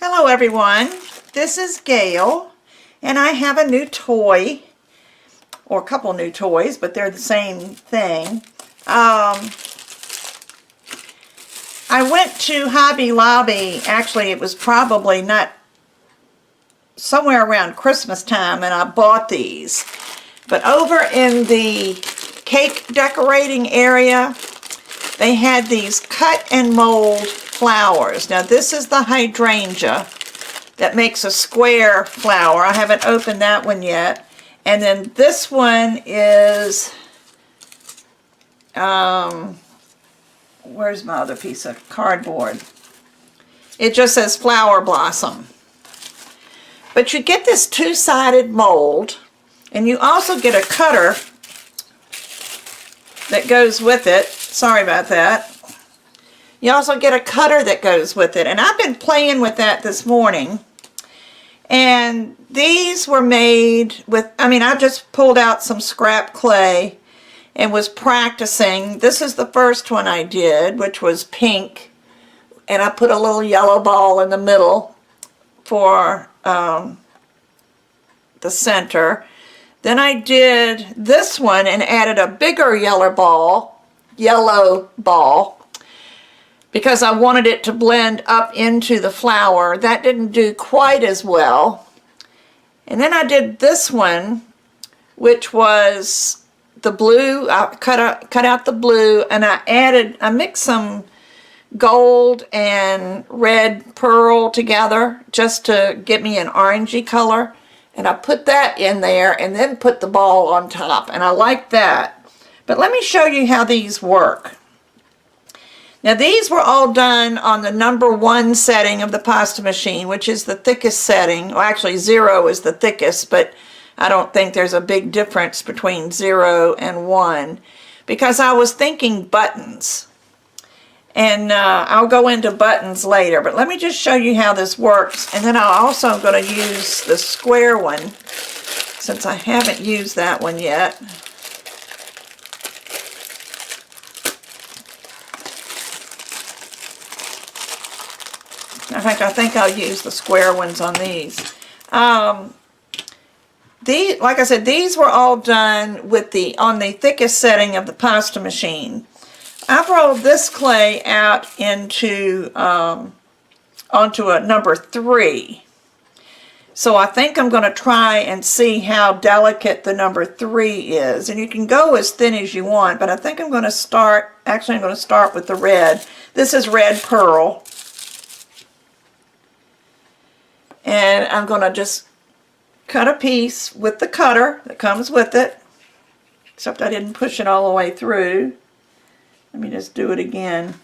Hello everyone, this is Gayle, and I have a new toy, or a couple new toys, but they're the same thing. I went to Hobby Lobby, actually it was probably not somewhere around Christmas time, and I bought these. But over in the cake decorating area, they had these cut and mold flowers. Now this is the hydrangea that makes a square flower. I haven't opened that one yet. And then this one is, where's my other piece of cardboard? It just says flower blossom. But you get this two-sided mold, and you also get a cutter that goes with it. Sorry about that. You also get a cutter that goes with it. And I've been playing with that this morning. And these were made with, I just pulled out some scrap clay and was practicing. This is the first one I did, which was pink. And I put a little yellow ball in the middle for the center. Then I did this one and added a bigger yellow ball, because I wanted it to blend up into the flower. That didn't do quite as well. And then I did this one, which was the blue. I cut out the blue, and I mixed some gold and red pearl together just to get me an orangey color. And I put that in there and then put the ball on top, and I like that. But let me show you how these work. Now these were all done on the #1 setting of the pasta machine, which is the thickest setting. Well, actually 0 is the thickest, but I don't think there's a big difference between 0 and 1, because I was thinking buttons. And I'll go into buttons later, but let me just show you how this works. And then I'm also going to use the square one, since I haven't used that one yet. In fact, I think I'll use the square ones on these. Like I said, these were all done on the thickest setting of the pasta machine. I've rolled this clay out into onto a #3. So I think I'm going to try and see how delicate the #3 is. And you can go as thin as you want, but I think I'm going to start, actually I'm going to start with the red. This is red pearl. And I'm going to just cut a piece with the cutter that comes with it, except I didn't push it all the way through. Let me just do it again.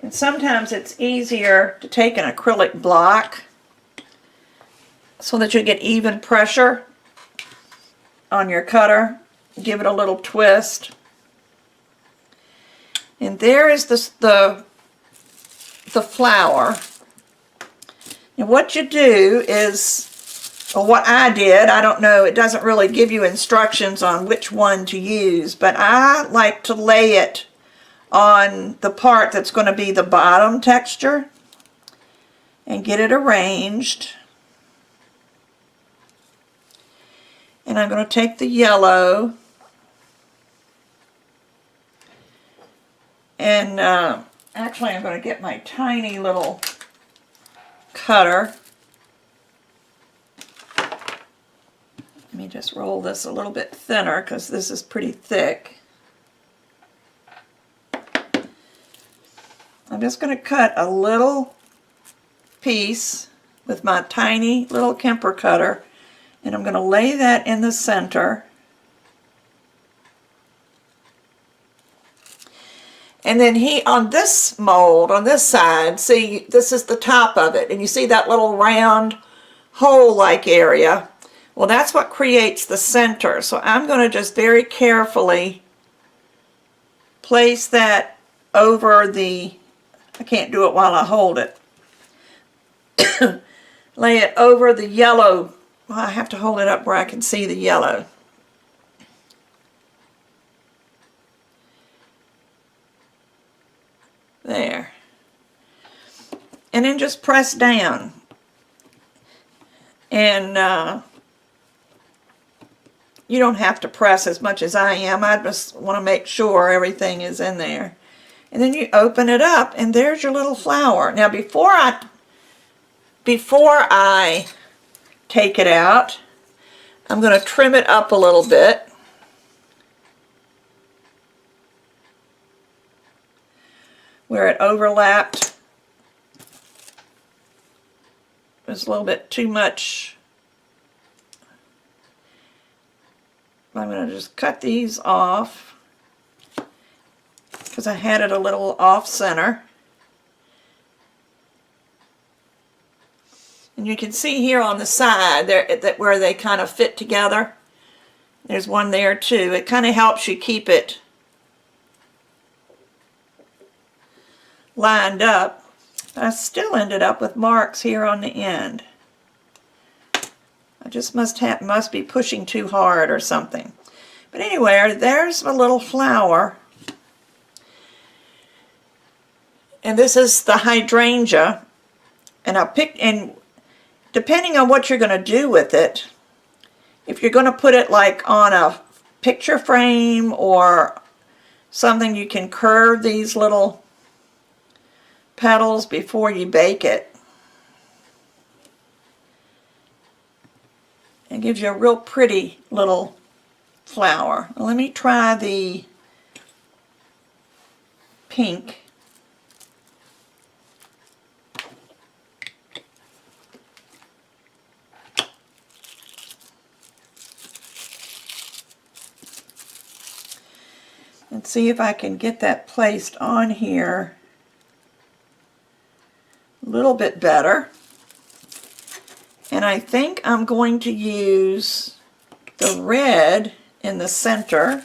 And sometimes it's easier to take an acrylic block so that you get even pressure on your cutter. Give it a little twist. And there is the flower. And what you do is, or what I did, I don't know, it doesn't really give you instructions on which one to use, but I like to lay it on the part that's going to be the bottom texture and get it arranged. And I'm going to take the yellow and actually I'm going to get my tiny little cutter. Let me just roll this a little bit thinner because this is pretty thick. I'm just going to cut a little piece with my tiny little Kemper cutter, and I'm going to lay that in the center. And then on this mold, on this side, see, this is the top of it, and you see that little round hole-like area? Well, that's what creates the center. So I'm going to just very carefully place that over the, I can't do it while I hold it, lay it over the yellow. Well, I have to hold it up where I can see the yellow. There. and then just press down. And you don't have to press as much as I am. I just want to make sure everything is in there. And then you open it up, and there's your little flower. Now before I take it out, I'm going to trim it up a little bit. Where it overlapped. There's a little bit too much. I'm going to just cut these off because I had it a little off center. And you can see here on the side there that where they kind of fit together. There's one there too. It kind of helps you keep it lined up. I still ended up with marks here on the end. I just must be pushing too hard or something. But anyway, there's a little flower. And this is the hydrangea. And depending on what you're going to do with it, if you're going to put it like on a picture frame or something, you can curve these little petals before you bake it. It gives you a real pretty little flower. Let me try the pink. And see if I can get that placed on here a little bit better. And I think I'm going to use the red in the center.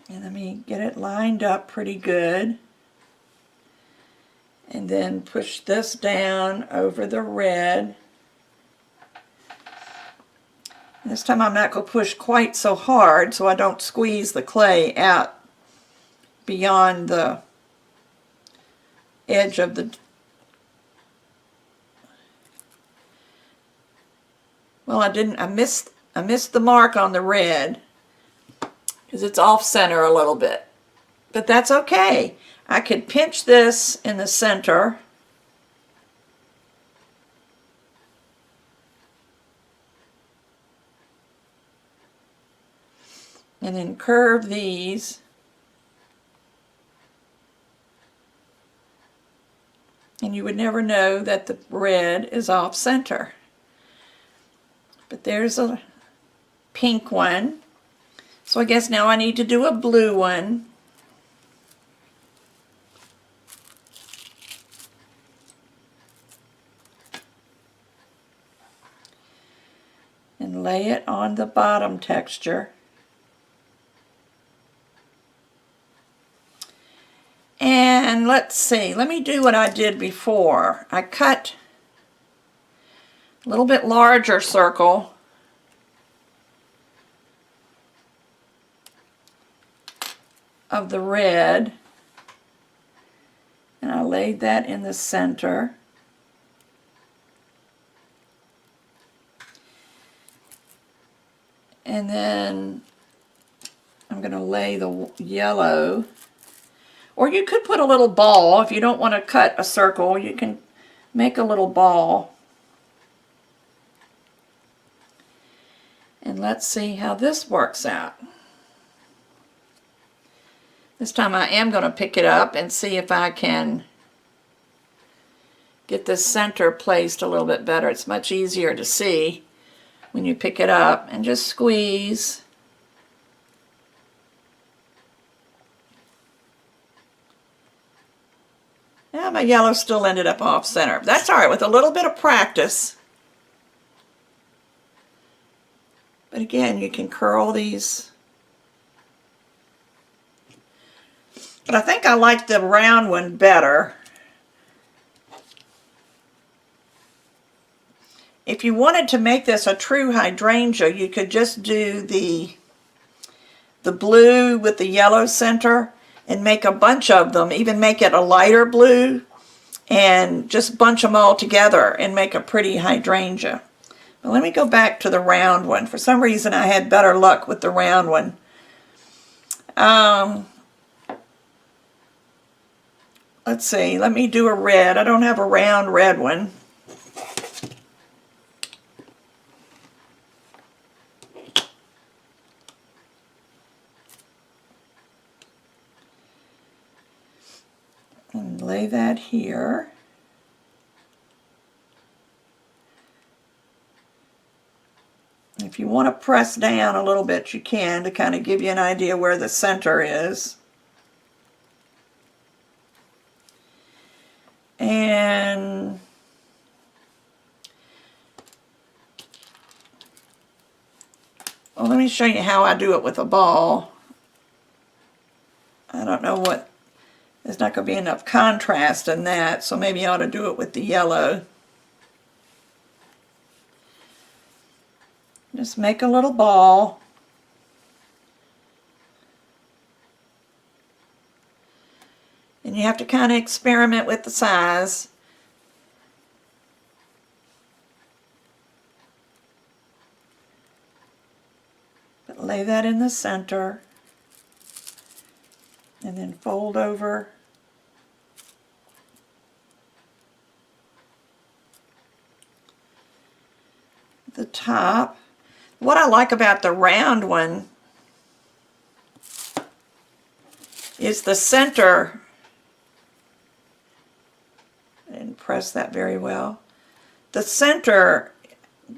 And let me get it lined up pretty good. And then push this down over the red. And this time I'm not going to push quite so hard so I don't squeeze the clay out beyond the edge of the... Well, I missed the mark on the red because it's off center a little bit. But that's okay. I could pinch this in the center. And then curve these. And you would never know that the red is off center. But there's a pink one. So I guess now I need to do a blue one. And lay it on the bottom texture. And let's see, let me do what I did before. I cut a little bit larger circle of the red, and I laid that in the center. And then I'm going to lay the yellow, or you could put a little ball. If you don't want to cut a circle, you can make a little ball. And let's see how this works out. This time I am going to pick it up and see if I can get the center placed a little bit better. It's much easier to see when you pick it up, and just squeeze. Now my yellow still ended up off center. That's all right with a little bit of practice. But again, you can curl these But I think I like the round one better. If you wanted to make this a true hydrangea, you could just do the blue with the yellow center and make a bunch of them, even make it a lighter blue, and just bunch them all together and make a pretty hydrangea. But let me go back to the round one. For some reason I had better luck with the round one. Let's see, let me do a red. I don't have a round red one. And lay that here. If you want to press down a little bit, you can, to kind of give you an idea where the center is. And well, let me show you how I do it with a ball. I don't know what, there's not going to be enough contrast in that, so maybe I ought to do it with the yellow. Just make a little ball. And you have to kind of experiment with the size. But lay that in the center. And then fold over. The top. What I like about the round one is the center. I didn't press that very well. The center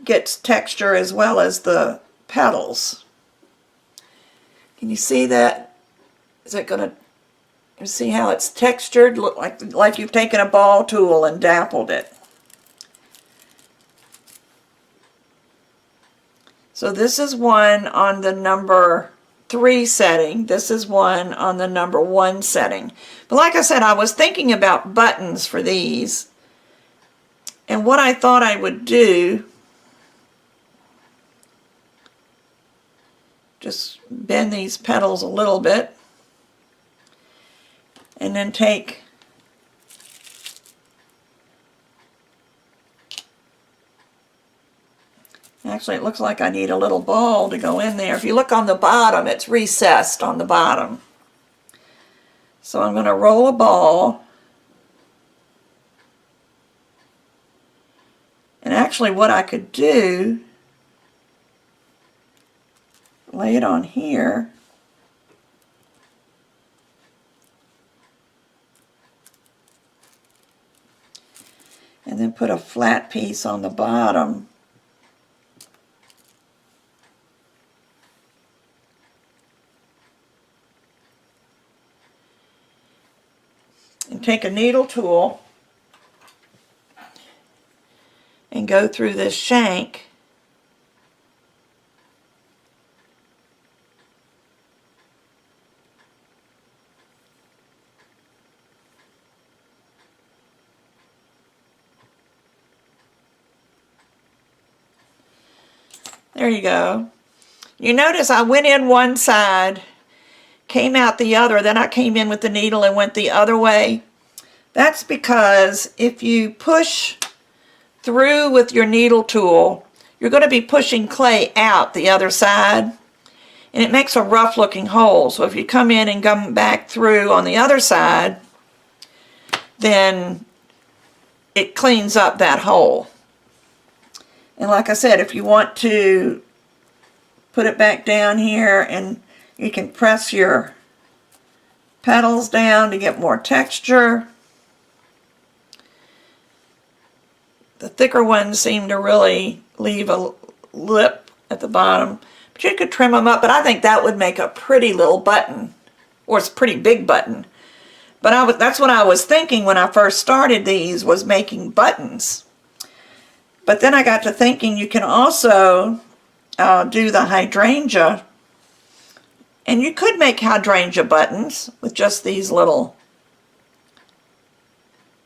gets texture as well as the petals. Can you see that? Is it going to see how it's textured? Look like you've taken a ball tool and dappled it. So this is one on the number 3 setting. This is one on the number 1 setting. But like I said, I was thinking about buttons for these. And what I thought I would do, just bend these petals a little bit. And then take actually, it looks like I need a little ball to go in there. If you look on the bottom, it's recessed on the bottom. So I'm going to roll a ball. And actually what I could do, lay it on here. And then put a flat piece on the bottom. And take a needle tool and go through this shank There you go. You notice I went in one side, came out the other, then I came in with the needle and went the other way. That's because if you push through with your needle tool, you're going to be pushing clay out the other side, and it makes a rough looking hole. So if you come in and come back through on the other side, then it cleans up that hole. And like I said, if you want to put it back down here, and you can press your petals down to get more texture. The thicker ones seem to really leave a lip at the bottom, but you could trim them up. But I think that would make a pretty little button, or it's a pretty big button. But that's what I was thinking when I first started these, was making buttons. But then I got to thinking you can also do the hydrangea And you could make hydrangea buttons with just these little,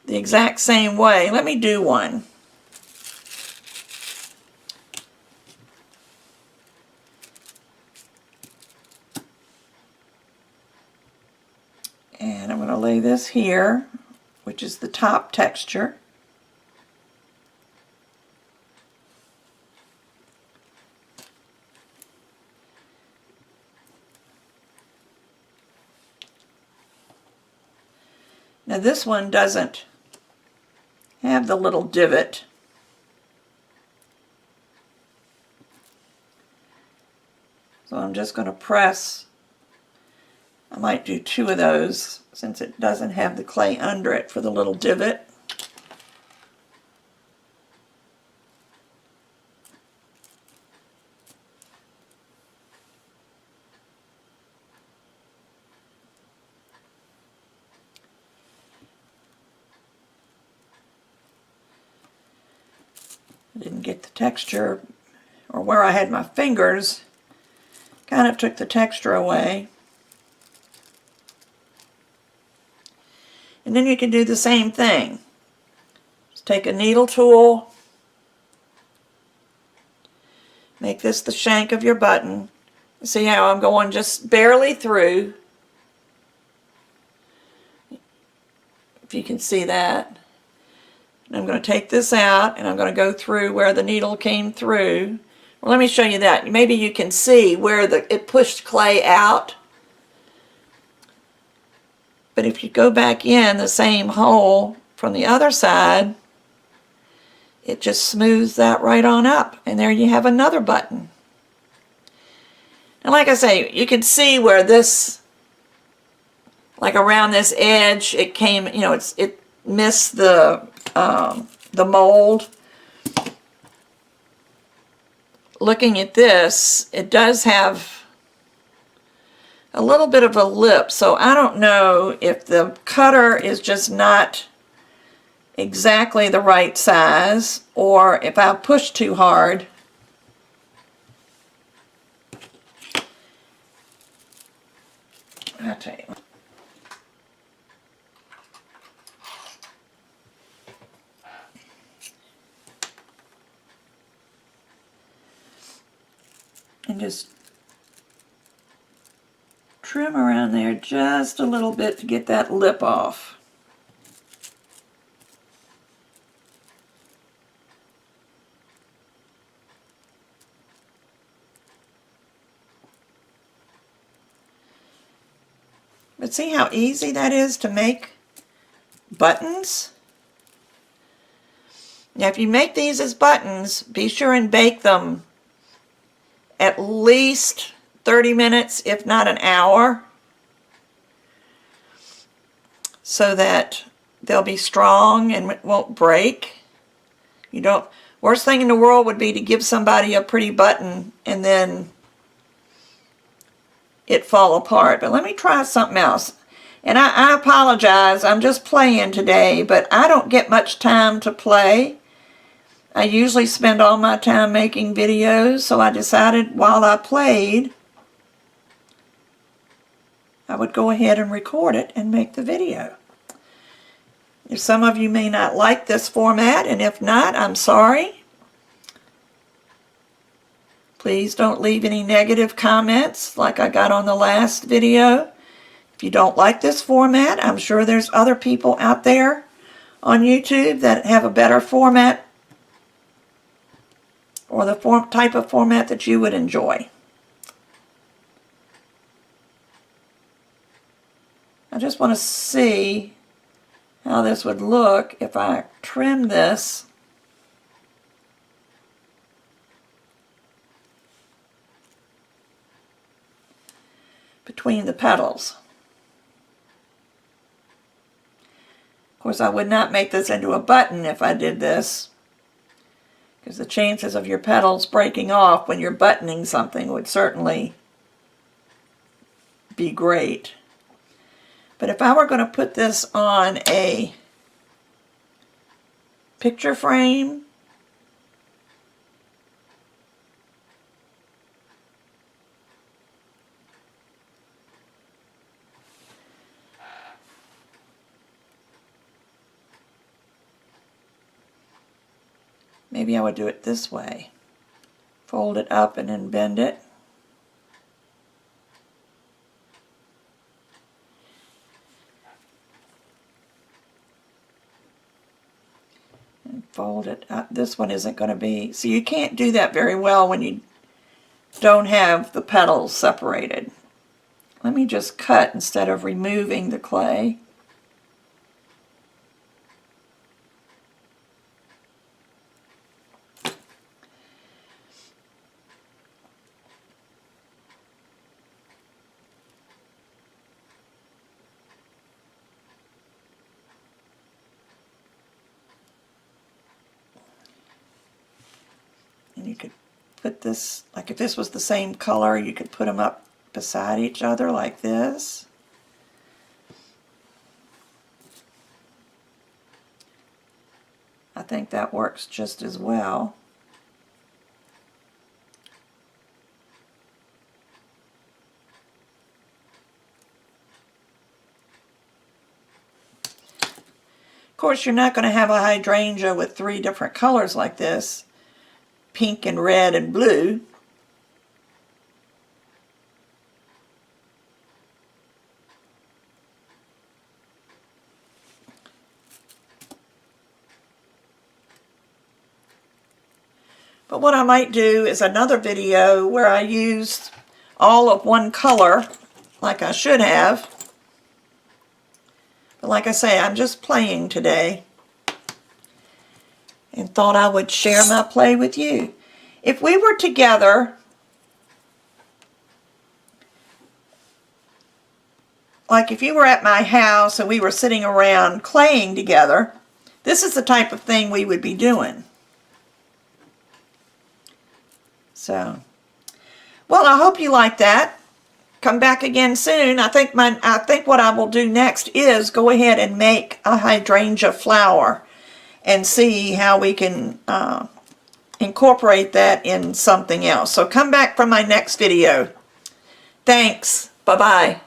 the exact same way. Let me do one. And I'm going to lay this here, which is the top texture. Now this one doesn't have the little divot. So I'm just going to press. I might do 2 of those since it doesn't have the clay under it for the little divot. I didn't get the texture, or where I had my fingers kind of took the texture away. And then you can do the same thing. Just take a needle tool, make this the shank of your button. See how I'm going just barely through, if you can see that. And I'm going to take this out and I'm going to go through where the needle came through. Well, let me show you that. Maybe you can see where it pushed clay out. But if you go back in the same hole from the other side, it just smooths that right on up. And there you have another button. And like I say, you can see where this, like around this edge, it came, you know, it missed the mold. Looking at this, it does have a little bit of a lip, so I don't know if the cutter is just not exactly the right size, or if I push too hard. I'll tell you. And just trim around there just a little bit to get that lip off. But see how easy that is to make buttons? Now if you make these as buttons, be sure and bake them at least 30 minutes, if not an hour, so that they'll be strong and won't break. You don't, worst thing in the world would be to give somebody a pretty button and then it fall apart. But let me try something else. And I apologize, I'm just playing today, but I don't get much time to play. I usually spend all my time making videos, so I decided while I played, I would go ahead and record it and make the video. If some of you may not like this format, and if not, I'm sorry. Please don't leave any negative comments like I got on the last video. If you don't like this format, I'm sure there's other people out there on YouTube that have a better format, or the type of format that you would enjoy. I just want to see how this would look if I trim this between the petals. Of course, I would not make this into a button if I did this, because the chances of your petals breaking off when you're buttoning something would certainly be great. But if I were going to put this on a picture frame, Maybe I would do it this way. Fold it up and then bend it. And fold it up. This one isn't going to be, so you can't do that very well when you don't have the petals separated. Let me just cut instead of removing the clay. And you could put this, like if this was the same color, you could put them up beside each other like this. I think that works just as well. Of course, you're not going to have a hydrangea with 3 different colors like this. Pink and red and blue. But what I might do is another video where I used all of one color like I should have. But like I say, I'm just playing today. And thought I would share my play with you. If we were together, like if you were at my house and we were sitting around playing together, this is the type of thing we would be doing. So, well, I hope you like that. Come back again soon. I think what I will do next is go ahead and make a hydrangea flower and see how we can incorporate that in something else. So come back for my next video. Thanks. Bye-bye.